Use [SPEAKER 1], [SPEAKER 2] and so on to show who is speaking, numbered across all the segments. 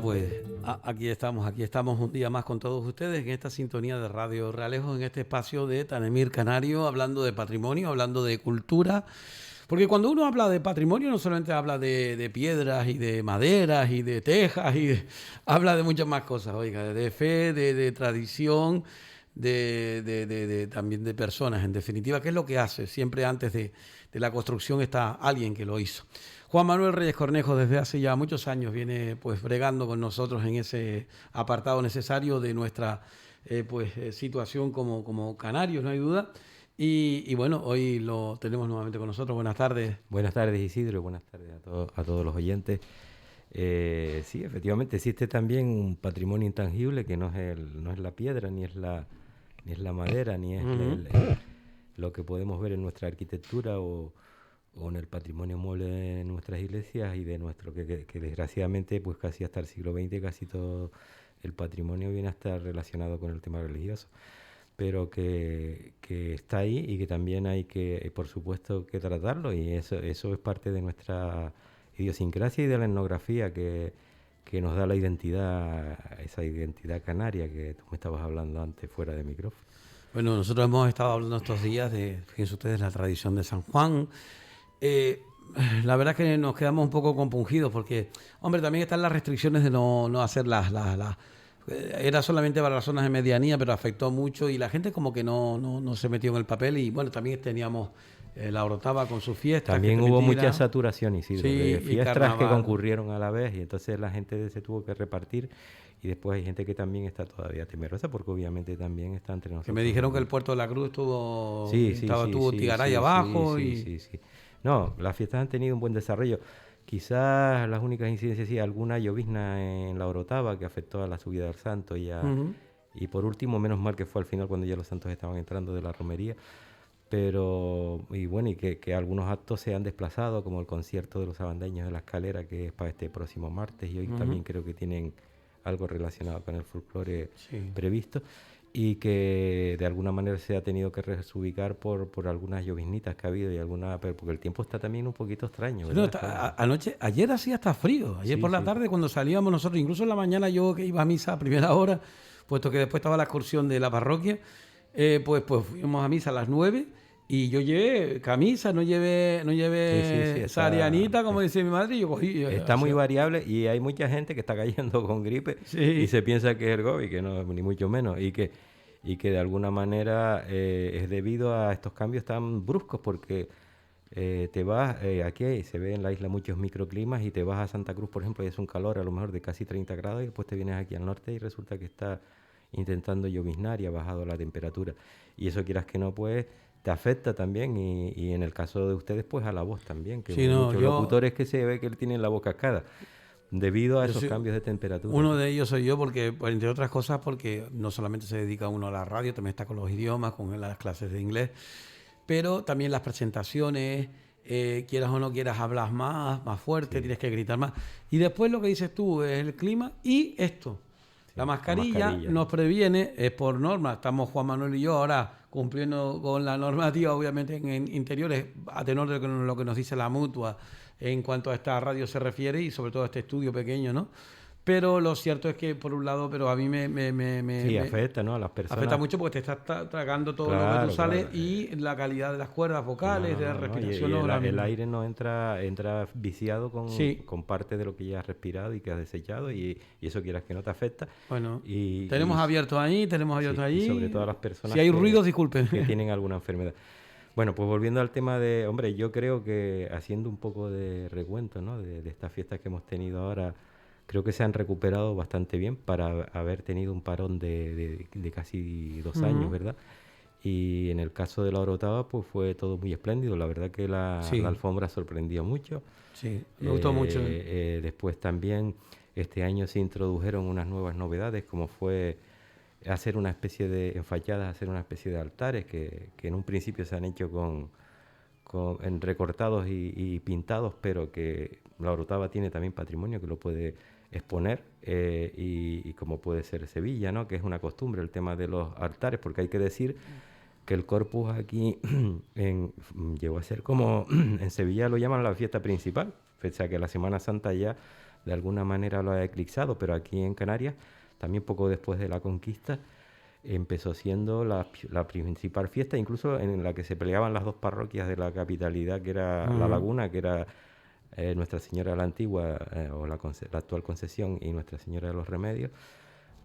[SPEAKER 1] pues aquí estamos un día más con todos ustedes en esta sintonía de Radio Realejo, en este espacio de Tanemir Canario, hablando de patrimonio, hablando de cultura. Porque cuando uno habla de patrimonio no solamente habla de piedras y de maderas y de tejas, habla de muchas más cosas, oiga, de fe, de tradición, también de personas, en definitiva, ¿qué es lo que hace? Siempre antes de la construcción está alguien que lo hizo. Juan Manuel Reyes Cornejo desde hace ya muchos años viene pues bregando con nosotros en ese apartado necesario de nuestra situación como canarios, no hay duda. Y bueno, hoy lo tenemos nuevamente con nosotros. Buenas tardes.
[SPEAKER 2] Buenas tardes, Isidro, buenas tardes a todos los oyentes. Sí, efectivamente existe también un patrimonio intangible que no es la piedra, ni es la madera, ni es lo que podemos ver en nuestra arquitectura o en el patrimonio mueble de nuestras iglesias y de nuestro, que desgraciadamente pues casi hasta el siglo XX casi todo el patrimonio viene a estar relacionado con el tema religioso, pero que está ahí y que también hay que, por supuesto, que tratarlo, y eso es parte de nuestra idiosincrasia y de la etnografía que nos da la identidad, esa identidad canaria que tú me estabas hablando antes fuera de micrófono.
[SPEAKER 1] Bueno, nosotros hemos estado hablando estos días de, fíjense ustedes, la tradición de San Juan. La verdad es que nos quedamos un poco compungidos porque, hombre, también están las restricciones de no hacer era solamente para las zonas de medianía, pero afectó mucho y la gente como que no se metió en el papel. Y bueno, también teníamos la Orotava con sus fiestas.
[SPEAKER 2] También hubo mucha saturación, Isidro,
[SPEAKER 1] sí,
[SPEAKER 2] de fiestas que concurrieron a la vez, y entonces la gente se tuvo que repartir, y después hay gente que también está todavía temerosa porque obviamente también está entre nosotros.
[SPEAKER 1] Que me dijeron que el Puerto de la Cruz tuvo Tigaray
[SPEAKER 2] sí,
[SPEAKER 1] abajo.
[SPEAKER 2] Sí. No, las fiestas han tenido un buen desarrollo. Quizás las únicas incidencias, sí, alguna llovizna en la Orotava que afectó a la subida del Santo y por último, menos mal que fue al final cuando ya los santos estaban entrando de la romería, pero y bueno, y que algunos actos se han desplazado, como el concierto de los abandeños de la Escalera, que es para este próximo martes, y hoy también creo que tienen algo relacionado con el folclore previsto, y que de alguna manera se ha tenido que resubicar por algunas lloviznitas que ha habido porque el tiempo está también un poquito extraño, ¿verdad?
[SPEAKER 1] Ayer hacía hasta frío, por la tarde cuando salíamos nosotros, incluso en la mañana yo que iba a misa a primera hora, puesto que después estaba la excursión de la parroquia, pues fuimos a misa a las 9 y yo llevé camisa, no llevé sarianita, como dice mi madre, y yo cogí.
[SPEAKER 2] Está muy variable y hay mucha gente que está cayendo con gripe y se piensa que es el COVID, que no, ni mucho menos, y que de alguna manera es debido a estos cambios tan bruscos, porque te vas, aquí se ve en la isla muchos microclimas, y te vas a Santa Cruz, por ejemplo, y es un calor a lo mejor de casi 30 grados, y después te vienes aquí al norte y resulta que está intentando lloviznar y ha bajado la temperatura, y eso, quieras que no, pues te afecta también, y en el caso de ustedes, pues a la voz también, que hay muchos locutores que se ve que tienen la voz cascada debido a esos cambios de temperatura.
[SPEAKER 1] Uno de ellos soy yo, porque entre otras cosas, porque no solamente se dedica uno a la radio, también está con los idiomas, con las clases de inglés, pero también las presentaciones, quieras o no quieras, hablas más fuerte, tienes que gritar más. Y después lo que dices tú es el clima y esto. La mascarilla nos previene, es por norma. Estamos Juan Manuel y yo ahora cumpliendo con la normativa, obviamente en interiores, a tenor de lo que nos dice la mutua en cuanto a esta radio se refiere, y sobre todo a este estudio pequeño, ¿no? Pero lo cierto es que, por un lado, pero a mí me
[SPEAKER 2] afecta, ¿no? A las personas.
[SPEAKER 1] Afecta mucho porque te estás tragando todo lo que tú sales, y la calidad de las cuerdas vocales, de la respiración.
[SPEAKER 2] El aire no entra viciado con parte de lo que ya has respirado y que has desechado, y eso, quieras que no, te afecta.
[SPEAKER 1] Bueno, tenemos abierto ahí.
[SPEAKER 2] Y sobre todo a las personas
[SPEAKER 1] si hay ruidos, disculpen,
[SPEAKER 2] que tienen alguna enfermedad. Bueno, pues volviendo al tema de, hombre, yo creo que haciendo un poco de recuento, ¿no? de estas fiestas que hemos tenido ahora, creo que se han recuperado bastante bien para haber tenido un parón de casi 2 años, ¿verdad? Y en el caso de la Orotava, pues fue todo muy espléndido. La verdad que la alfombra sorprendió mucho.
[SPEAKER 1] Sí, me gustó mucho.
[SPEAKER 2] Después también este año se introdujeron unas nuevas novedades, como fue hacer una especie de fachadas, hacer una especie de altares que en un principio se han hecho en recortados y pintados, pero que la Orotava tiene también patrimonio que lo puede exponer, y como puede ser Sevilla, ¿no? Que es una costumbre el tema de los altares, porque hay que decir que el Corpus aquí llegó a ser como en Sevilla lo llaman la fiesta principal, o sea que la Semana Santa ya de alguna manera lo ha eclipsado, pero aquí en Canarias, también poco después de la conquista, empezó siendo la principal fiesta, incluso en la que se peleaban las dos parroquias de la capitalidad, que era La Laguna, que era Nuestra Señora de la Antigua, o la actual Concesión, y Nuestra Señora de los Remedios,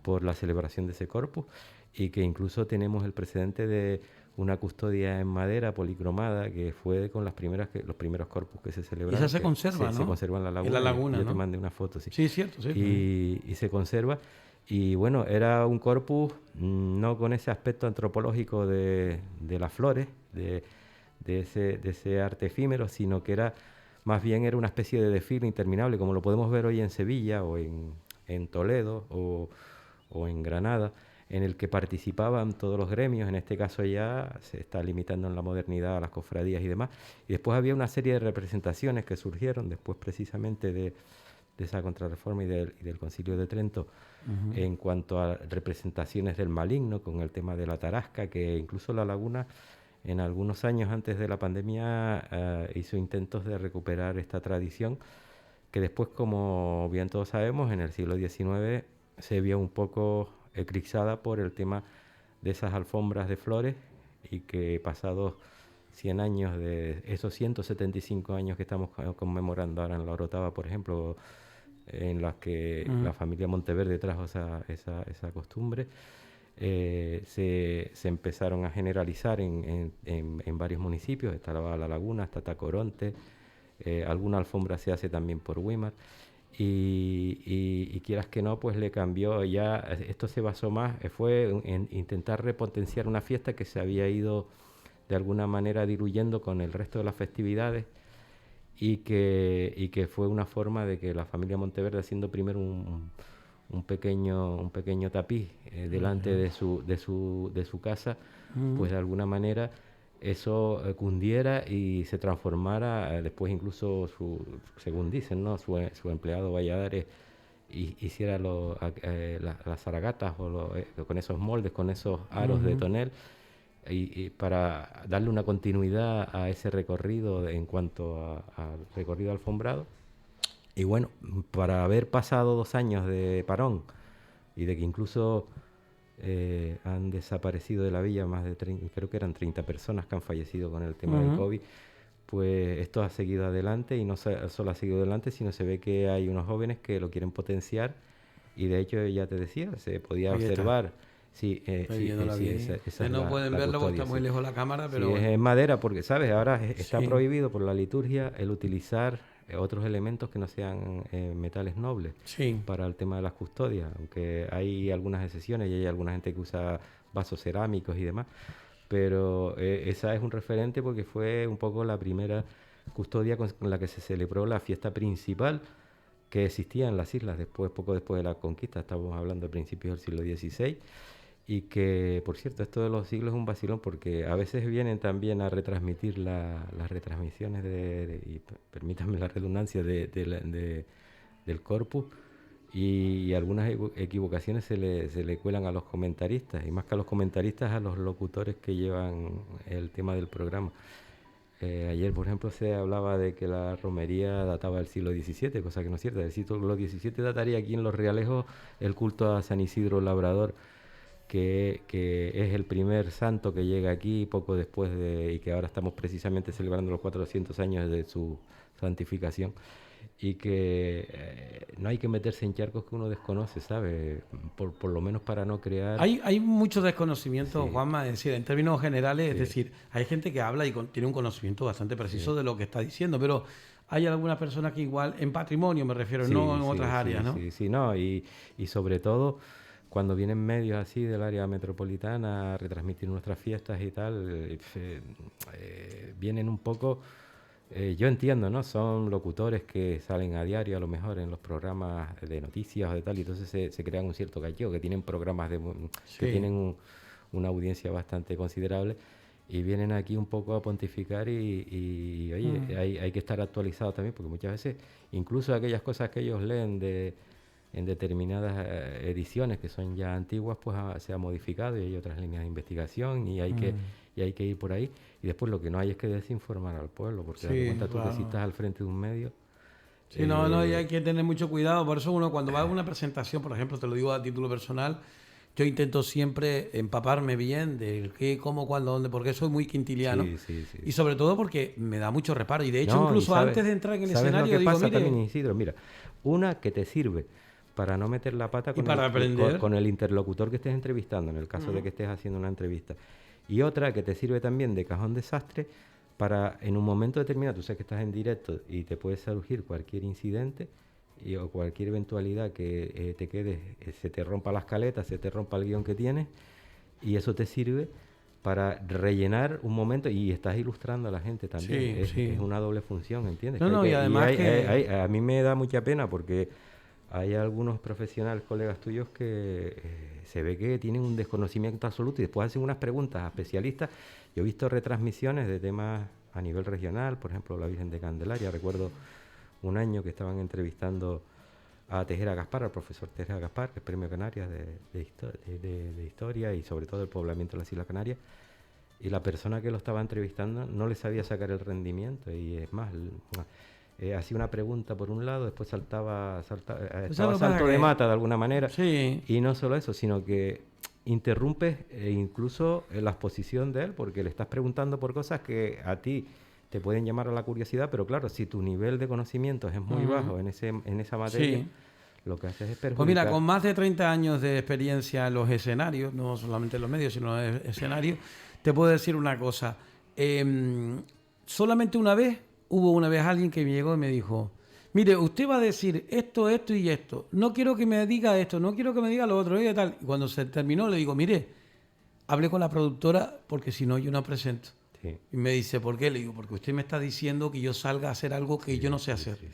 [SPEAKER 2] por la celebración de ese corpus, y que incluso tenemos el precedente de una custodia en madera policromada, que fue con los primeros corpus que se celebraron.
[SPEAKER 1] Y esa se conserva, ¿no?
[SPEAKER 2] Se conserva en La Laguna.
[SPEAKER 1] En La Laguna,
[SPEAKER 2] yo
[SPEAKER 1] ¿no?
[SPEAKER 2] te mandé una foto, sí.
[SPEAKER 1] Sí, cierto, cierto.
[SPEAKER 2] Y se conserva. Y bueno, era un corpus no con ese aspecto antropológico de las flores, de ese arte efímero, sino que más bien era una especie de desfile interminable, como lo podemos ver hoy en Sevilla o en Toledo o en Granada, en el que participaban todos los gremios. En este caso ya se está limitando en la modernidad a las cofradías y demás. Y después había una serie de representaciones que surgieron después precisamente de esa contrarreforma y del Concilio de Trento, en cuanto a representaciones del maligno, con el tema de la tarasca, que incluso La Laguna en algunos años antes de la pandemia hizo intentos de recuperar esta tradición, que después, como bien todos sabemos, en el siglo XIX se vio un poco eclipsada por el tema de esas alfombras de flores, y que pasados 100 años de esos 175 años que estamos conmemorando ahora en la Orotava, por ejemplo, en las que la familia Monteverde trajo esa costumbre, se empezaron a generalizar en varios municipios. Está La Laguna, está Tacoronte, alguna alfombra se hace también por Weimar, y quieras que no, pues le cambió. Ya esto se basó más, fue en intentar repotenciar una fiesta que se había ido de alguna manera diluyendo con el resto de las festividades, y que fue una forma de que la familia Monteverde, haciendo primero un pequeño tapiz delante de su casa, pues de alguna manera eso cundiera y se transformara. Después incluso, según dicen, ¿no?, su empleado Valladares hiciera las zaragatas con esos moldes, con esos aros de tonel, y para darle una continuidad a ese recorrido en cuanto al recorrido alfombrado. Y bueno, para haber pasado 2 años de parón y de que incluso han desaparecido de la villa más de 30, creo que eran 30 personas que han fallecido con el tema del COVID, pues esto ha seguido adelante, y no solo ha seguido adelante, sino se ve que hay unos jóvenes que lo quieren potenciar, y de hecho, ya te decía, se podía observar. Sí, esa
[SPEAKER 1] no
[SPEAKER 2] es
[SPEAKER 1] pueden
[SPEAKER 2] la
[SPEAKER 1] verlo porque
[SPEAKER 2] custodia,
[SPEAKER 1] está muy lejos la cámara, pero
[SPEAKER 2] sí,
[SPEAKER 1] bueno.
[SPEAKER 2] es en madera, porque, ¿sabes? Ahora está
[SPEAKER 1] Sí.
[SPEAKER 2] prohibido por la liturgia el utilizar otros elementos que no sean metales nobles
[SPEAKER 1] Sí.
[SPEAKER 2] para el tema de las custodias, aunque hay algunas excepciones y hay alguna gente que usa vasos cerámicos y demás, pero esa es un referente porque fue un poco la primera custodia con la que se celebró la fiesta principal que existía en las islas poco después de la conquista. Estamos hablando de principios del siglo XVI. Y que, por cierto, esto de los siglos es un vacilón, porque a veces vienen también a retransmitir las retransmisiones y permítanme la redundancia, del corpus, y algunas equivocaciones se le cuelan a los comentaristas, y más que a los comentaristas, a los locutores que llevan el tema del programa. Ayer, por ejemplo, se hablaba de que la romería databa del siglo XVII, cosa que no es cierta. Del siglo XVII dataría aquí en Los Realejos el culto a San Isidro Labrador, que es el primer santo que llega aquí poco después y que ahora estamos precisamente celebrando los 400 años de su santificación, y que no hay que meterse en charcos que uno desconoce, ¿sabe? Por lo menos para no crear...
[SPEAKER 1] Hay mucho desconocimiento,
[SPEAKER 2] Sí.
[SPEAKER 1] Juanma, es decir, en términos generales,
[SPEAKER 2] Sí.
[SPEAKER 1] es decir, hay gente que habla y tiene un conocimiento bastante preciso de lo que está diciendo, pero hay algunas personas que igual, en patrimonio me refiero, no en otras áreas, ¿no?
[SPEAKER 2] Sí, no, y sobre todo cuando vienen medios así del área metropolitana a retransmitir nuestras fiestas y tal, vienen un poco, yo entiendo, ¿no? Son locutores que salen a diario a lo mejor en los programas de noticias o de tal, y entonces se crean un cierto gallego, que tienen programas que tienen una audiencia bastante considerable, y vienen aquí un poco a pontificar y oye, hay que estar actualizados también, porque muchas veces incluso aquellas cosas que ellos leen en determinadas ediciones que son ya antiguas, pues se ha modificado, y hay otras líneas de investigación, y hay que ir por ahí. Y después lo que no hay es que desinformar al pueblo, porque date cuenta tú que si estás al frente de un medio,
[SPEAKER 1] Sí, no, y hay que tener mucho cuidado. Por eso uno cuando va a una presentación, por ejemplo, te lo digo a título personal, yo intento siempre empaparme bien de qué, cómo, cuándo, dónde, porque soy muy quintiliano.
[SPEAKER 2] Sí.
[SPEAKER 1] Y sobre todo porque me da mucho reparo. Y de hecho,
[SPEAKER 2] No,
[SPEAKER 1] incluso
[SPEAKER 2] sabes,
[SPEAKER 1] antes de entrar en el
[SPEAKER 2] ¿sabes
[SPEAKER 1] escenario,
[SPEAKER 2] lo que
[SPEAKER 1] digo,
[SPEAKER 2] pasa
[SPEAKER 1] mire,
[SPEAKER 2] también, Isidro? Mira, una que te sirve para no meter la pata
[SPEAKER 1] y para aprender.
[SPEAKER 2] con el interlocutor que estés entrevistando, en el caso de que estés haciendo una entrevista. Y otra que te sirve también de cajón desastre para, en un momento determinado, tú sabes que estás en directo y te puede surgir cualquier incidente o cualquier eventualidad que te quede, se te rompa la escaleta, se te rompa el guión que tienes, y eso te sirve para rellenar un momento y estás ilustrando a la gente también.
[SPEAKER 1] Sí.
[SPEAKER 2] Es una doble función, ¿entiendes?
[SPEAKER 1] Y además
[SPEAKER 2] a mí me da mucha pena porque hay algunos profesionales, colegas tuyos, que se ve que tienen un desconocimiento absoluto y después hacen unas preguntas a especialistas. Yo he visto retransmisiones de temas a nivel regional, por ejemplo, la Virgen de Candelaria. Recuerdo un año que estaban entrevistando a Tejera Gaspar, al profesor Tejera Gaspar, que es Premio Canarias de Historia y sobre todo el poblamiento de las Islas Canarias. Y la persona que lo estaba entrevistando no le sabía sacar el rendimiento y es más... hacía una pregunta por un lado, después estaba salto de mata de alguna manera.
[SPEAKER 1] Sí.
[SPEAKER 2] Y no solo eso, sino que interrumpes incluso la exposición de él, porque le estás preguntando por cosas que a ti te pueden llamar a la curiosidad, pero claro, si tu nivel de conocimientos es muy bajo en esa materia, lo que haces es perjudicar.
[SPEAKER 1] Pues mira, con más de 30 años de experiencia en los escenarios, no solamente en los medios, sino en los escenarios, te puedo decir una cosa. Solamente hubo una vez alguien que me llegó y me dijo, mire, usted va a decir esto, esto y esto. No quiero que me diga esto, no quiero que me diga lo otro y tal. Y cuando se terminó le digo, mire, hablé con la productora porque si no yo no presento.
[SPEAKER 2] Sí.
[SPEAKER 1] Y me dice, ¿por qué? Le digo, porque usted me está diciendo que yo salga a hacer algo que yo no sé hacer.
[SPEAKER 2] Sí.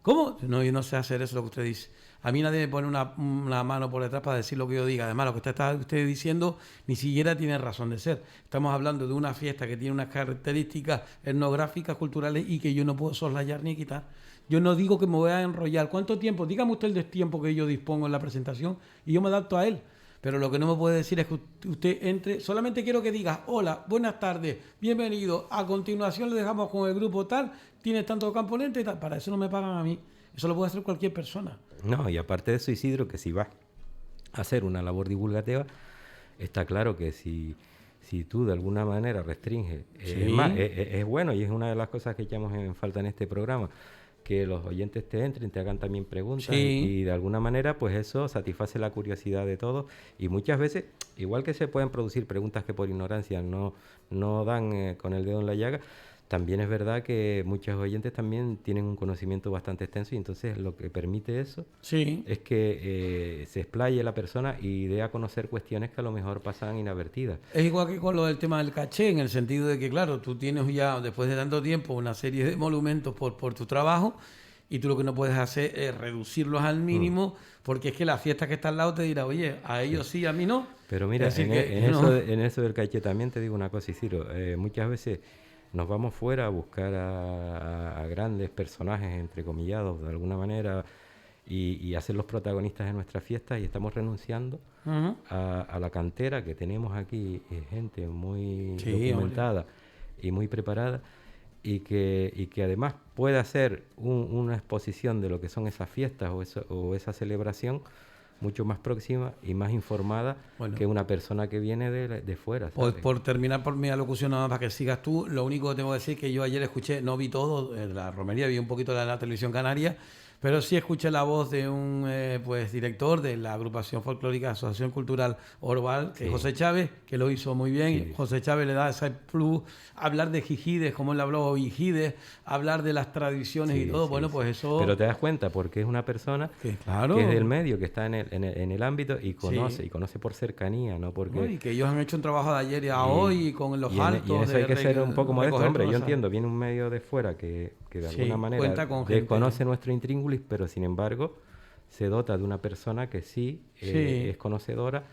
[SPEAKER 1] ¿Cómo? No, yo no sé hacer eso, lo que usted dice. A mí nadie me pone una mano por detrás para decir lo que yo diga. Además, lo que usted diciendo ni siquiera tiene razón de ser. Estamos hablando de una fiesta que tiene unas características etnográficas, culturales y que yo no puedo soslayar ni quitar. Yo no digo que me voy a enrollar. ¿Cuánto tiempo? Dígame usted el tiempo que yo dispongo en la presentación y yo me adapto a él. Pero lo que no me puede decir es que usted entre... Solamente quiero que diga, hola, buenas tardes, bienvenido. A continuación le dejamos con el grupo tal, tiene tantos componentes y tal. Para eso no me pagan a mí. Eso lo puede hacer cualquier persona.
[SPEAKER 2] No, y aparte de eso, Isidro, que si vas a hacer una labor divulgativa, está claro que si tú de alguna manera restringes... es bueno y es una de las cosas que echamos en falta en este programa, que los oyentes te entren, te hagan también preguntas y de alguna manera pues eso satisface la curiosidad de todos y muchas veces, igual que se pueden producir preguntas que por ignorancia no dan con el dedo en la llaga, también es verdad que muchos oyentes también tienen un conocimiento bastante extenso y entonces lo que permite eso es que se explaye la persona y dé a conocer cuestiones que a lo mejor pasan inadvertidas.
[SPEAKER 1] Es igual que con lo del tema del caché, en el sentido de que, claro, tú tienes ya, después de tanto tiempo, una serie de monumentos por tu trabajo y tú lo que no puedes hacer es reducirlos al mínimo porque es que la fiesta que está al lado te dirá, oye, a ellos sí, a mí no.
[SPEAKER 2] Pero mira, en eso del caché también te digo una cosa, Isidro, muchas veces nos vamos fuera a buscar a grandes personajes, entrecomillados de alguna manera, y a ser los protagonistas de nuestras fiestas y estamos renunciando a la cantera que tenemos aquí, gente muy documentada y muy preparada y que además puede hacer una exposición de lo que son esas fiestas o esa celebración mucho más próxima y más informada que una persona que viene de fuera.
[SPEAKER 1] Pues por terminar por mi alocución nada más para que sigas tú, lo único que tengo que decir es que yo ayer escuché, no vi todo, la romería, vi un poquito de la televisión canaria, pero sí escuché la voz de un director de la agrupación folclórica Asociación Cultural Orval, que es José Chávez, que lo hizo muy bien. Sí. José Chávez le da ese plus, hablar de Gijides, como él habló de Gijides, hablar de las tradiciones y todo, pues eso...
[SPEAKER 2] Pero te das cuenta, porque es una persona que es del medio, que está en el ámbito y conoce por cercanía, no porque...
[SPEAKER 1] No, y que ellos han hecho un trabajo de ayer y a hoy con los altos...
[SPEAKER 2] Y en eso hay que ser un poco modesto, hombre, yo entiendo, viene un medio de fuera que de alguna manera desconoce nuestro intríngulis, pero sin embargo se dota de una persona que es conocedora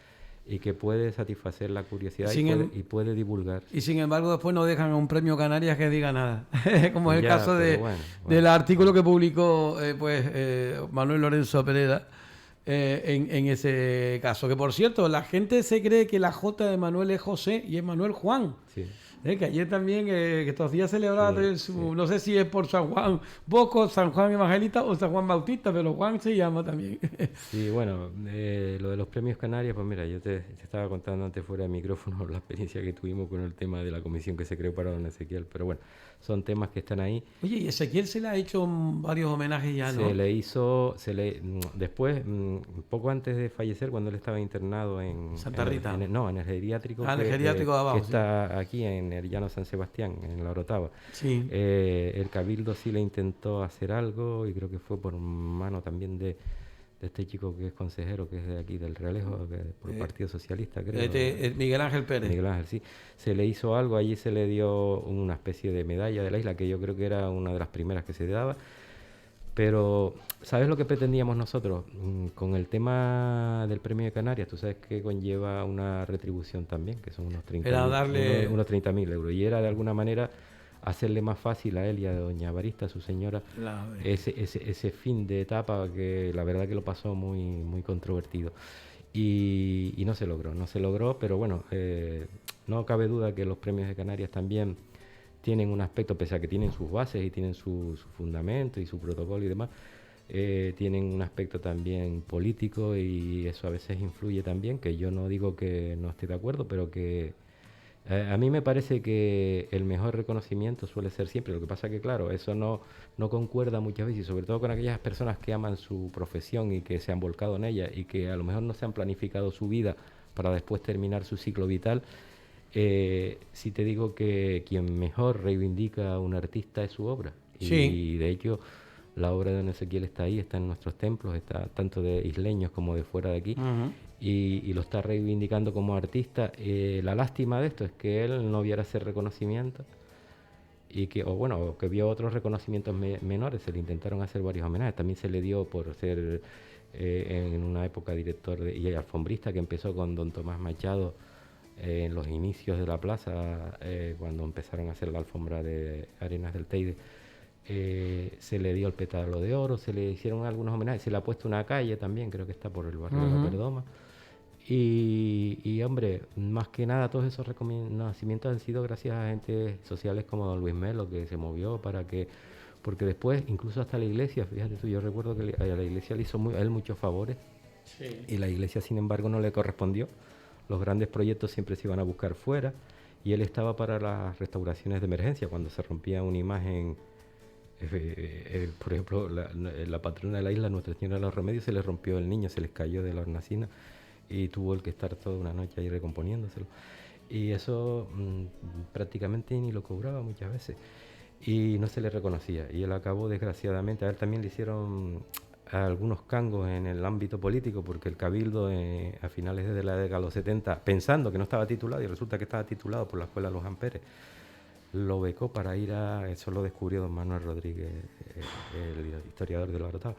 [SPEAKER 2] y que puede satisfacer la curiosidad y puede divulgar.
[SPEAKER 1] Y sin embargo después no dejan a un premio Canarias que diga nada, como es el caso del artículo que publicó Manuel Lorenzo Pereda en ese caso, que por cierto la gente se cree que la J de Manuel es José y es Manuel Juan. Que ayer también, que estos días celebraba no sé si es por San Juan Bosco, San Juan Evangelista o San Juan Bautista, pero Juan se llama también.
[SPEAKER 2] Sí, bueno, lo de los premios Canarias, pues mira, yo te estaba contando antes fuera de micrófono la experiencia que tuvimos con el tema de la comisión que se creó para don Ezequiel, pero bueno, son temas que están ahí.
[SPEAKER 1] Oye, y Ezequiel se le ha hecho varios homenajes ya, ¿no?
[SPEAKER 2] Después, poco antes de fallecer, cuando él estaba internado en
[SPEAKER 1] Santa Rita.
[SPEAKER 2] en el geriátrico,
[SPEAKER 1] el geriátrico de abajo,
[SPEAKER 2] que está aquí en el Llano San Sebastián, en la Orotava.
[SPEAKER 1] Sí.
[SPEAKER 2] El Cabildo sí le intentó hacer algo y creo que fue por mano también de este chico que es consejero, que es de aquí del Realejo, por el Partido Socialista, creo.
[SPEAKER 1] Miguel Ángel Pérez.
[SPEAKER 2] Miguel Ángel, sí. Se le hizo algo, allí se le dio una especie de medalla de la isla, que yo creo que era una de las primeras que se daba. Pero, ¿sabes lo que pretendíamos nosotros? Con el tema del Premio de Canarias, tú sabes que conlleva una retribución también, que son unos 30.000 euros. Y era de alguna manera hacerle más fácil a él y a doña Barista, su señora, ese fin de etapa que la verdad que lo pasó muy, muy controvertido. Y no se logró, pero bueno, no cabe duda que los premios de Canarias también tienen un aspecto, pese a que tienen sus bases y tienen su fundamento y su protocolo y demás, tienen un aspecto también político y eso a veces influye también, que yo no digo que no esté de acuerdo, pero que a mí me parece que el mejor reconocimiento suele ser siempre. Lo que pasa que, claro, eso no concuerda muchas veces, y sobre todo con aquellas personas que aman su profesión y que se han volcado en ella y que a lo mejor no se han planificado su vida para después terminar su ciclo vital. Sí te digo que quien mejor reivindica a un artista es su obra. Y de hecho, la obra de don Ezequiel está ahí, está en nuestros templos, está tanto de isleños como de fuera de aquí. Y lo está reivindicando como artista. La lástima de esto es que él no viera ese reconocimiento y que vio otros reconocimientos menores. Se le intentaron hacer varios homenajes. También se le dio por ser en una época director y alfombrista, que empezó con don Tomás Machado en los inicios de la plaza, cuando empezaron a hacer la alfombra de Arenas del Teide. Se le dio el pétalo de oro, se le hicieron algunos homenajes, se le ha puesto una calle también, creo que está por el barrio de la Perdoma. Y hombre, más que nada todos esos reconocimientos han sido gracias a agentes sociales como don Luis Melo, que se movió porque después incluso hasta la iglesia, fíjate tú, yo recuerdo que a la iglesia le hizo a él muchos favores, y la iglesia sin embargo no le correspondió. Los grandes proyectos siempre se iban a buscar fuera y él estaba para las restauraciones de emergencia, cuando se rompía una imagen. Por ejemplo, la patrona de la isla, Nuestra Señora de los Remedios, se le rompió el niño, se les cayó de la hornacina y tuvo el que estar toda una noche ahí recomponiéndoselo. Y eso prácticamente ni lo cobraba muchas veces y no se le reconocía. Y él acabó, desgraciadamente, a él también le hicieron algunos cangos en el ámbito político, porque el Cabildo a finales de la década de los 70, pensando que no estaba titulado, y resulta que estaba titulado por la Escuela Luján Pérez, lo becó para ir eso lo descubrió don Manuel Rodríguez, el historiador de la Orotava.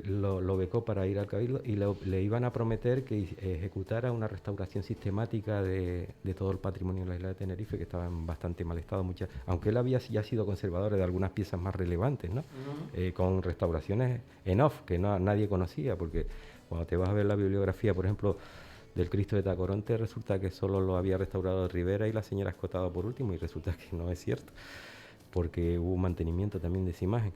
[SPEAKER 2] Lo becó para ir al Cabildo y le iban a prometer que ejecutara una restauración sistemática de todo el patrimonio de la isla de Tenerife, que estaba en bastante mal estado, aunque él había ya sido conservador de algunas piezas más relevantes, ¿no? Con restauraciones en off que nadie conocía, porque cuando te vas a ver la bibliografía, por ejemplo, del Cristo de Tacoronte, resulta que solo lo había restaurado Rivera y la señora Escotado por último, y resulta que no es cierto, porque hubo mantenimiento también de esa imagen.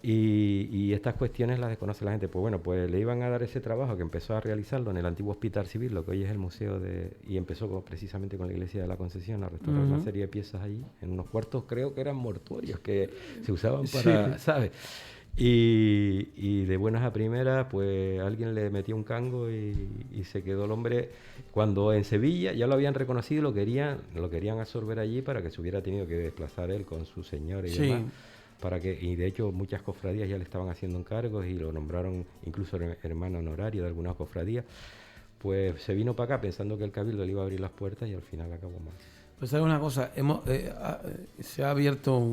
[SPEAKER 2] Y estas cuestiones las desconoce la gente. Pues bueno, pues le iban a dar ese trabajo, que empezó a realizarlo en el antiguo Hospital Civil, lo que hoy es el museo y empezó precisamente con la Iglesia de la Concepción a restaurar una serie de piezas allí, en unos cuartos creo que eran mortuorios, que se usaban para, ¿sabes? Y de buenas a primeras, pues alguien le metió un cango y se quedó el hombre. Cuando en Sevilla ya lo habían reconocido, lo querían absorber allí para que se hubiera tenido que desplazar él con su señora y demás. Y de hecho muchas cofradías ya le estaban haciendo encargos y lo nombraron incluso hermano honorario de algunas cofradías. Pues se vino para acá pensando que el Cabildo le iba a abrir las puertas y al final acabó mal.
[SPEAKER 1] Pues sabes una cosa, se ha abierto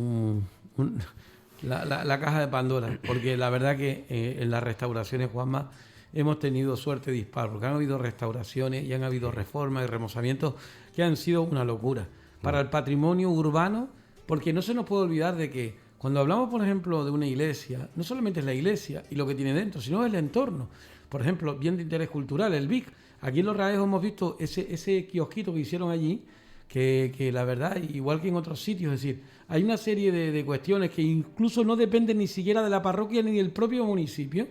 [SPEAKER 1] la caja de Pandora, porque la verdad que en las restauraciones, Juanma, hemos tenido suerte dispar, porque han habido restauraciones y han habido reformas y remozamientos que han sido una locura para el patrimonio urbano, porque no se nos puede olvidar de que cuando hablamos, por ejemplo, de una iglesia, no solamente es la iglesia y lo que tiene dentro, sino el entorno. Por ejemplo, bien de interés cultural, el BIC. Aquí en Los Realejos hemos visto ese kiosquito que hicieron allí, que la verdad, igual que en otros sitios, es decir, hay una serie de cuestiones que incluso no dependen ni siquiera de la parroquia ni del propio municipio.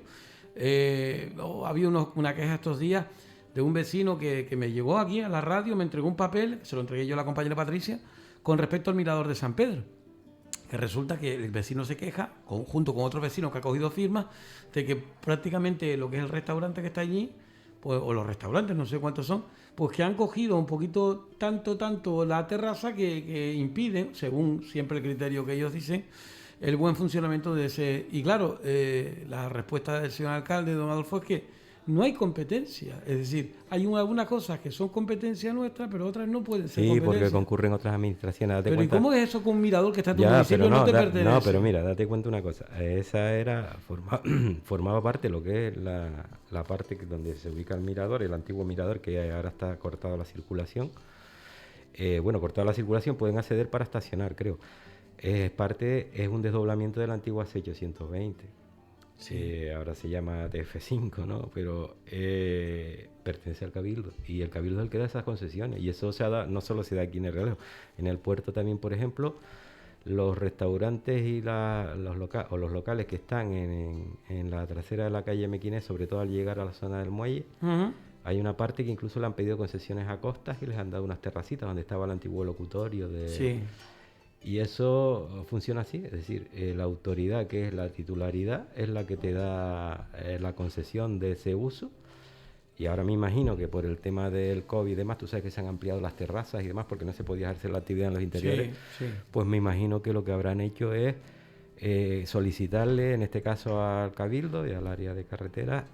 [SPEAKER 1] Había una queja estos días de un vecino que me llegó aquí a la radio, me entregó un papel, se lo entregué yo a la compañera Patricia, con respecto al mirador de San Pedro. Que resulta que el vecino se queja, junto con otro vecino que ha cogido firmas, de que prácticamente lo que es el restaurante que está allí, pues, o los restaurantes, no sé cuántos son, pues que han cogido un poquito tanto la terraza que impiden, según siempre el criterio que ellos dicen, el buen funcionamiento de ese. Y claro, la respuesta del señor alcalde, don Adolfo, es que no hay competencia. Es decir, hay algunas cosas que son competencia nuestra, pero otras no pueden ser
[SPEAKER 2] Sí,
[SPEAKER 1] competencia.
[SPEAKER 2] porque concurren otras administraciones. Date
[SPEAKER 1] Pero
[SPEAKER 2] cuenta.
[SPEAKER 1] ¿y cómo es eso con un mirador que está en tu
[SPEAKER 2] Ya,
[SPEAKER 1] municipio
[SPEAKER 2] pero
[SPEAKER 1] no te pertenece?
[SPEAKER 2] No, pero mira, date cuenta una cosa. Esa formaba parte de lo que es la parte donde se ubica el mirador, el antiguo mirador, que ahora está cortado la circulación. Cortado la circulación, pueden acceder para estacionar, creo. Es un desdoblamiento de la antigua C820. Sí. Ahora se llama TF5, ¿no? Pero pertenece al Cabildo, y el Cabildo es el que da esas concesiones, y eso no solo se da aquí en el Realejos, en el puerto también, por ejemplo, los restaurantes y los locales que están en la trasera de la calle Mequinés, sobre todo al llegar a la zona del muelle, hay una parte que incluso le han pedido concesiones a costas y les han dado unas terracitas donde estaba el antiguo locutorio de...
[SPEAKER 1] Sí.
[SPEAKER 2] Y eso funciona así, es decir, la autoridad, que es la titularidad, es la que te da la concesión de ese uso. Y ahora me imagino que por el tema del COVID y demás, tú sabes que se han ampliado las terrazas y demás porque no se podía hacer la actividad en los interiores.
[SPEAKER 1] Sí.
[SPEAKER 2] Pues me imagino que lo que habrán hecho es solicitarle, en este caso al Cabildo y al área de carretera,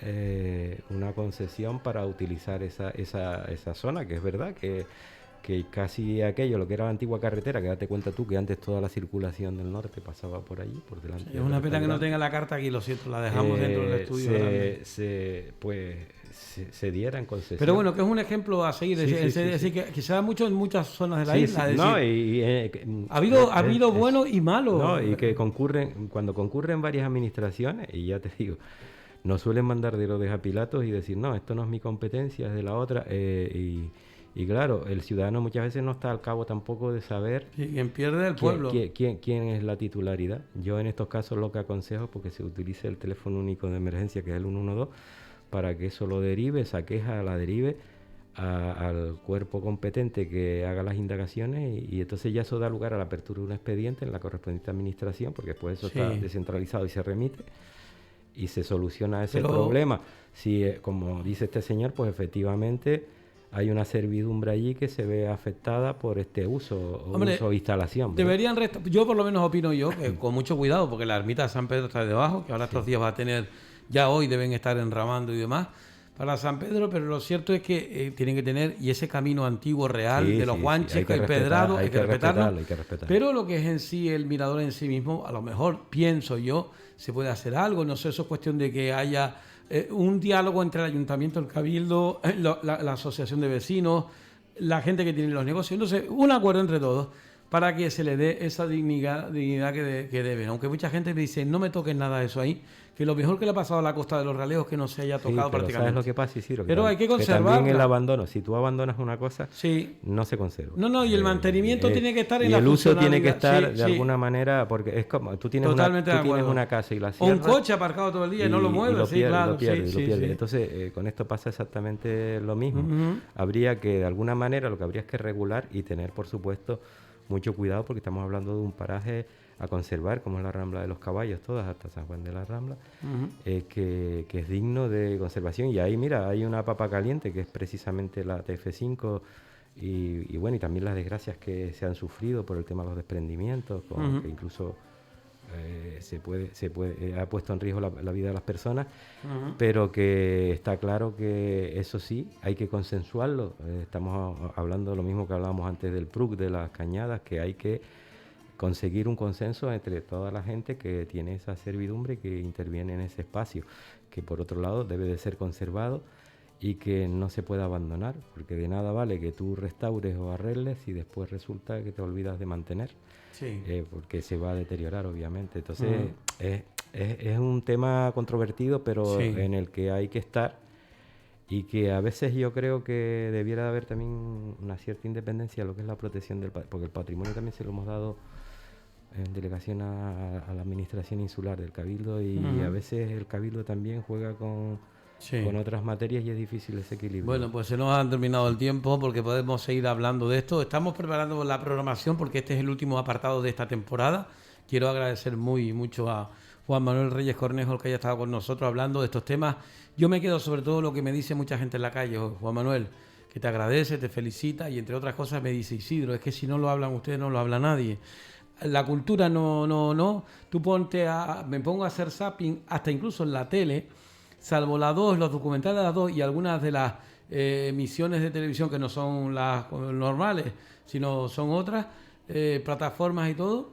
[SPEAKER 2] una concesión para utilizar esa zona, que es verdad que casi aquello, lo que era la antigua carretera, que date cuenta tú que antes toda la circulación del norte pasaba por allí, por delante.
[SPEAKER 1] Sí, es una pena que no tenga la carta aquí, lo siento, la dejamos dentro del estudio.
[SPEAKER 2] Se diera en concesión.
[SPEAKER 1] Pero bueno, que es un ejemplo a seguir, es decir, que se da mucho en muchas zonas de la isla. Es decir, ha habido buenos y malos.
[SPEAKER 2] No, y que cuando concurren varias administraciones, y ya te digo, no suelen mandar de a Pilatos y decir, no, esto no es mi competencia, es de la otra, y claro, el ciudadano muchas veces no está al cabo tampoco de saber
[SPEAKER 1] quien pierde el pueblo.
[SPEAKER 2] ¿Quién es la titularidad? Yo en estos casos lo que aconsejo, porque se utilice el teléfono único de emergencia, que es el 112, para que eso lo derive, esa queja la derive al cuerpo competente que haga las indagaciones, y entonces ya eso da lugar a la apertura de un expediente en la correspondiente administración, porque después eso está descentralizado y se remite y se soluciona ese problema. Si, como dice este señor, pues efectivamente hay una servidumbre allí que se ve afectada por este uso o instalación, ¿verdad?
[SPEAKER 1] Yo por lo menos opino que con mucho cuidado, porque la ermita de San Pedro está debajo, que ahora estos días va a tener, ya hoy deben estar enramando y demás para San Pedro, pero lo cierto es que tienen que tener, y ese camino antiguo real de los guanches, el pedrado, hay que respetarlo. Pero lo que es en sí el mirador en sí mismo, a lo mejor pienso yo, se puede hacer algo, no sé, eso es cuestión de que haya un diálogo entre el ayuntamiento, el cabildo, la asociación de vecinos, la gente que tiene los negocios, entonces un acuerdo entre todos para que se le dé esa dignidad que deben. Aunque mucha gente me dice, no me toques nada de eso ahí, que lo mejor que le ha pasado a la Costa de los Realejos es que no se haya tocado prácticamente.
[SPEAKER 2] ¿Sabes lo que pasa, Isidro?
[SPEAKER 1] Pero hay que conservarla.
[SPEAKER 2] Que también el abandono, si tú abandonas una cosa, no se conserva.
[SPEAKER 1] No, y el mantenimiento tiene que estar en la
[SPEAKER 2] funcionalidad. Y el uso tiene que estar de
[SPEAKER 1] alguna
[SPEAKER 2] manera, porque es como, tú tienes una casa y la cierras.
[SPEAKER 1] O un coche aparcado todo el día y no lo mueves,
[SPEAKER 2] lo pierdes. Entonces, con esto pasa exactamente lo mismo. Habría que, de alguna manera, lo que habría es que regular y tener, por supuesto, mucho cuidado, porque estamos hablando de un paraje a conservar, como es la Rambla de los Caballos, todas hasta San Juan de la Rambla, que es digno de conservación. Y ahí, mira, hay una papa caliente que es precisamente la TF5 y bueno, y también las desgracias que se han sufrido por el tema de los desprendimientos, que incluso ha puesto en riesgo la vida de las personas, pero que está claro que eso sí, hay que consensuarlo. Estamos hablando de lo mismo que hablábamos antes del PRUC, de las cañadas, que hay que conseguir un consenso entre toda la gente que tiene esa servidumbre y que interviene en ese espacio, que por otro lado debe de ser conservado y que no se puede abandonar, porque de nada vale que tú restaures o arregles y después resulta que te olvidas de mantener, porque se va a deteriorar, obviamente. Entonces es un tema controvertido, pero en el que hay que estar y que a veces yo creo que debiera haber también una cierta independencia a lo que es la protección del patrimonio, porque el patrimonio también se lo hemos dado en delegación a la administración insular del Cabildo, y a veces el Cabildo también juega con otras materias y es difícil ese equilibrio.
[SPEAKER 1] Bueno, pues se nos ha terminado el tiempo porque podemos seguir hablando de esto. Estamos preparando la programación porque este es el último apartado de esta temporada. Quiero agradecer mucho a Juan Manuel Reyes Cornejo que haya estado con nosotros hablando de estos temas. Yo me quedo sobre todo lo que me dice mucha gente en la calle, Juan Manuel, que te agradece, te felicita, y entre otras cosas me dice: Isidro, es que si no lo hablan ustedes no lo habla nadie. La cultura no. Tú me pongo a hacer zapping, hasta incluso en la tele, salvo la 2, los documentales de la 2 y algunas de las emisiones de televisión que no son las normales, sino son otras plataformas y todo,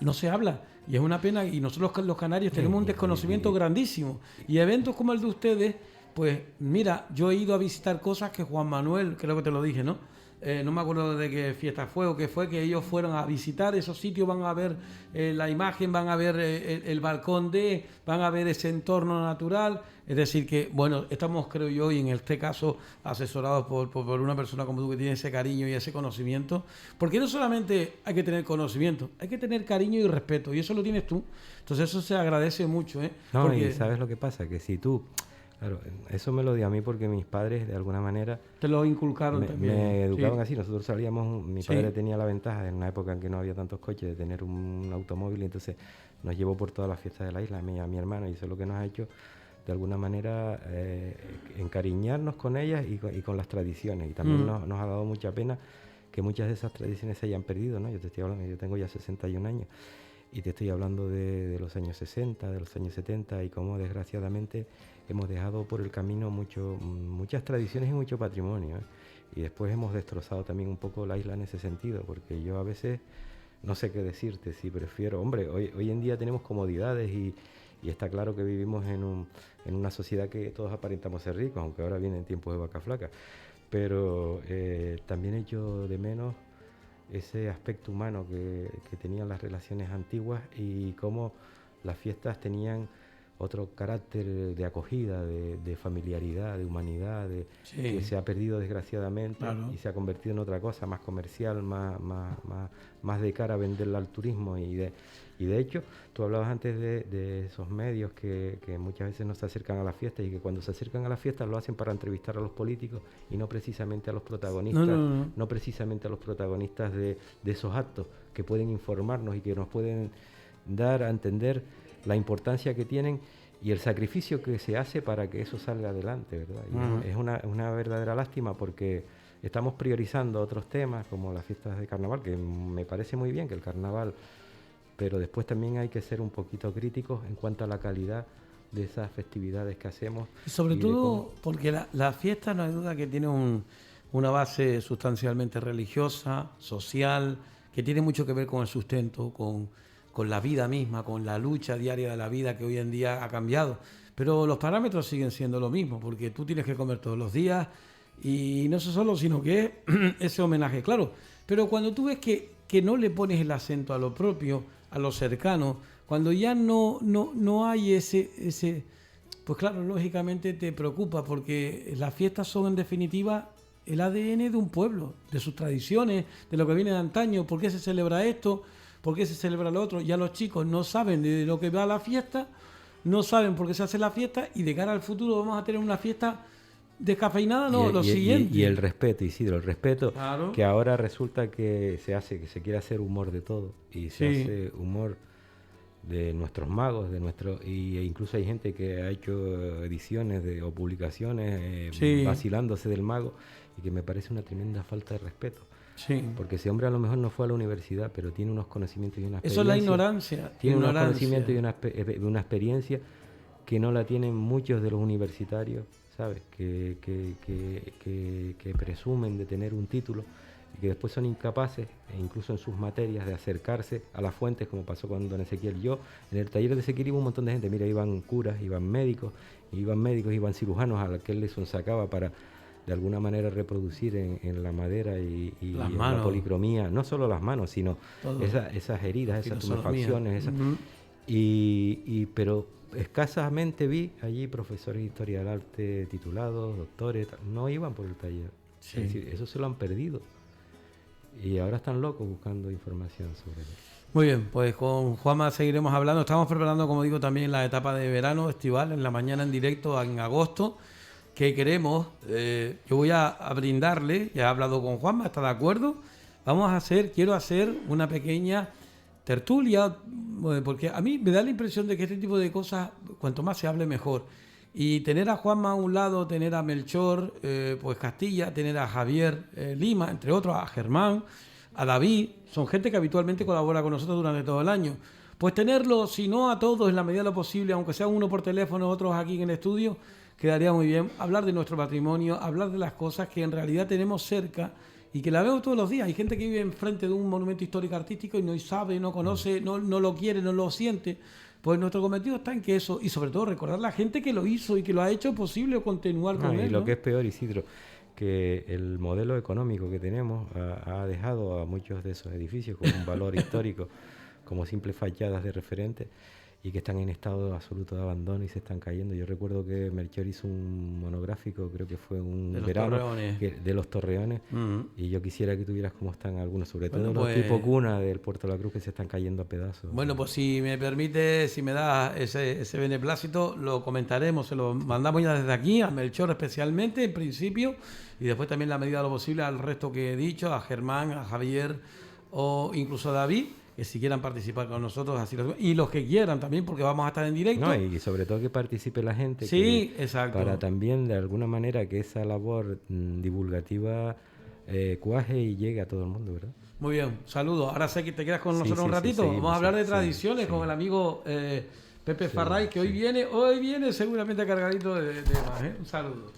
[SPEAKER 1] no se habla. Y es una pena, y nosotros los canarios tenemos un desconocimiento grandísimo. Y eventos como el de ustedes, pues mira, yo he ido a visitar cosas que Juan Manuel, creo que te lo dije, ¿no? No me acuerdo de qué fiesta fue o qué fue, que ellos fueron a visitar esos sitios, van a ver la imagen, van a ver el balcón van a ver ese entorno natural. Es decir que, bueno, estamos, creo yo, y en este caso asesorados por una persona como tú que tiene ese cariño y ese conocimiento, porque no solamente hay que tener conocimiento, hay que tener cariño y respeto, y eso lo tienes tú. Entonces eso se agradece mucho, ¿eh?
[SPEAKER 2] No,
[SPEAKER 1] porque
[SPEAKER 2] y ¿sabes lo que pasa? Que si tú... Claro, eso me lo dio a mí porque mis padres, de alguna manera...
[SPEAKER 1] Te lo inculcaron también.
[SPEAKER 2] Me educaban así. Nosotros salíamos... Mi padre tenía la ventaja, en una época en que no había tantos coches, de tener un automóvil, y entonces nos llevó por todas las fiestas de la isla, a mí y a mi hermano, y eso es lo que nos ha hecho, de alguna manera, encariñarnos con ellas y con las tradiciones. Y también nos ha dado mucha pena que muchas de esas tradiciones se hayan perdido, ¿no? Yo te estoy hablando, yo tengo ya 61 años, y te estoy hablando de los años 60, de los años 70, y cómo desgraciadamente hemos dejado por el camino muchas tradiciones y mucho patrimonio, ¿eh? Y después hemos destrozado también un poco la isla en ese sentido, porque yo a veces no sé qué decirte, si prefiero... Hombre, hoy en día tenemos comodidades y está claro que vivimos en una sociedad que todos aparentamos ser ricos, aunque ahora vienen tiempos de vaca flaca, pero también echo de menos ese aspecto humano que tenían las relaciones antiguas, y cómo las fiestas tenían otro carácter de acogida, de familiaridad, de humanidad, que se ha perdido desgraciadamente, claro, y se ha convertido en otra cosa más comercial, más de cara a venderla al turismo. Y de hecho, tú hablabas antes de esos medios que muchas veces no se acercan a las fiestas, y que cuando se acercan a las fiestas lo hacen para entrevistar a los políticos y no precisamente a los protagonistas, no precisamente a los protagonistas de esos actos, que pueden informarnos y que nos pueden dar a entender la importancia que tienen y el sacrificio que se hace para que eso salga adelante, ¿verdad? Y es una verdadera lástima, porque estamos priorizando otros temas como las fiestas de carnaval, que me parece muy bien que el carnaval, pero después también hay que ser un poquito críticos en cuanto a la calidad de esas festividades que hacemos.
[SPEAKER 1] Y sobre todo porque la fiesta, no hay duda que tiene una base sustancialmente religiosa, social, que tiene mucho que ver con el sustento, con la vida misma, con la lucha diaria de la vida, que hoy en día ha cambiado. Pero los parámetros siguen siendo lo mismo, porque tú tienes que comer todos los días, y no eso solo, sino que ese homenaje, claro. Pero cuando tú ves que no le pones el acento a lo propio, a lo cercano, cuando ya no hay ese, pues claro, lógicamente te preocupa, porque las fiestas son en definitiva el ADN de un pueblo, de sus tradiciones, de lo que viene de antaño. ¿Por qué se celebra esto? ¿Por qué se celebra lo otro? Ya los chicos no saben de lo que va la fiesta, no saben por qué se hace la fiesta, y de cara al futuro vamos a tener una fiesta descafeinada, lo siguiente.
[SPEAKER 2] Y el respeto, Isidro, el respeto,
[SPEAKER 1] claro,
[SPEAKER 2] que ahora resulta que se quiere hacer humor de todo, y se hace humor de nuestros magos, e incluso hay gente que ha hecho ediciones o publicaciones vacilándose del mago, y que me parece una tremenda falta de respeto.
[SPEAKER 1] Sí.
[SPEAKER 2] Porque ese hombre a lo mejor no fue a la universidad, pero tiene unos conocimientos y una experiencia.
[SPEAKER 1] Eso es la ignorancia.
[SPEAKER 2] Tiene unos conocimientos y una experiencia que no la tienen muchos de los universitarios, ¿sabes? Que presumen de tener un título y que después son incapaces, incluso en sus materias, de acercarse a las fuentes, como pasó con don Ezequiel. Yo, en el taller de Ezequiel iba un montón de gente. Mira, iban curas, iban médicos, iban cirujanos a los que él les sacaba para de alguna manera reproducir en la madera y en la policromía, no solo las manos, sino esas heridas, esas tumefacciones, pero escasamente vi allí profesores de historia del arte titulados, doctores, no iban por el taller.
[SPEAKER 1] Sí.
[SPEAKER 2] Es decir, eso se lo han perdido. Y ahora están locos buscando información sobre eso.
[SPEAKER 1] Muy bien, pues con Juanma seguiremos hablando. Estamos preparando, como digo, también la etapa de verano estival, en la mañana en directo en agosto, que queremos, yo voy a brindarle, ya he hablado con Juanma, está de acuerdo, quiero hacer una pequeña tertulia, porque a mí me da la impresión de que este tipo de cosas, cuanto más se hable, mejor. Y tener a Juanma a un lado, tener a Melchor pues Castilla, tener a Javier Lima, entre otros, a Germán, a David, son gente que habitualmente colabora con nosotros durante todo el año. Pues tenerlo, si no a todos, en la medida de lo posible, aunque sea uno por teléfono, otros aquí en el estudio, quedaría muy bien. Hablar de nuestro patrimonio, hablar de las cosas que en realidad tenemos cerca y que la veo todos los días. Hay gente que vive enfrente de un monumento histórico artístico y no sabe, no conoce, no lo quiere, no lo siente. Pues nuestro cometido está en que eso, y sobre todo recordar a la gente que lo hizo y que lo ha hecho posible o continuar con él.
[SPEAKER 2] Y lo que es peor, Isidro, que el modelo económico que tenemos ha dejado a muchos de esos edificios con un valor histórico, como simples fachadas de referente, y que están en estado absoluto de abandono y se están cayendo. Yo recuerdo que Melchor hizo un monográfico, creo que fue un verano, de los Torreones, y yo quisiera que tuvieras cómo están algunos, sobre todo los tipo cuna del Puerto de la Cruz, que se están cayendo a pedazos.
[SPEAKER 1] Bueno, pues si me permite, si me da ese beneplácito, lo comentaremos, se lo mandamos ya desde aquí, a Melchor especialmente, en principio, y después también, la medida de lo posible, al resto que he dicho, a Germán, a Javier o incluso a David, que si quieran participar con nosotros, así y los que quieran también, porque vamos a estar en directo.
[SPEAKER 2] No, y sobre todo que participe la gente.
[SPEAKER 1] Sí, exacto.
[SPEAKER 2] Para también, de alguna manera, que esa labor divulgativa cuaje y llegue a todo el mundo, ¿verdad?
[SPEAKER 1] Muy bien, saludos. Ahora sé que te quedas con nosotros un ratito. Vamos a hablar de tradiciones con el amigo Pepe Farray, que hoy viene seguramente cargadito de temas. Un saludo.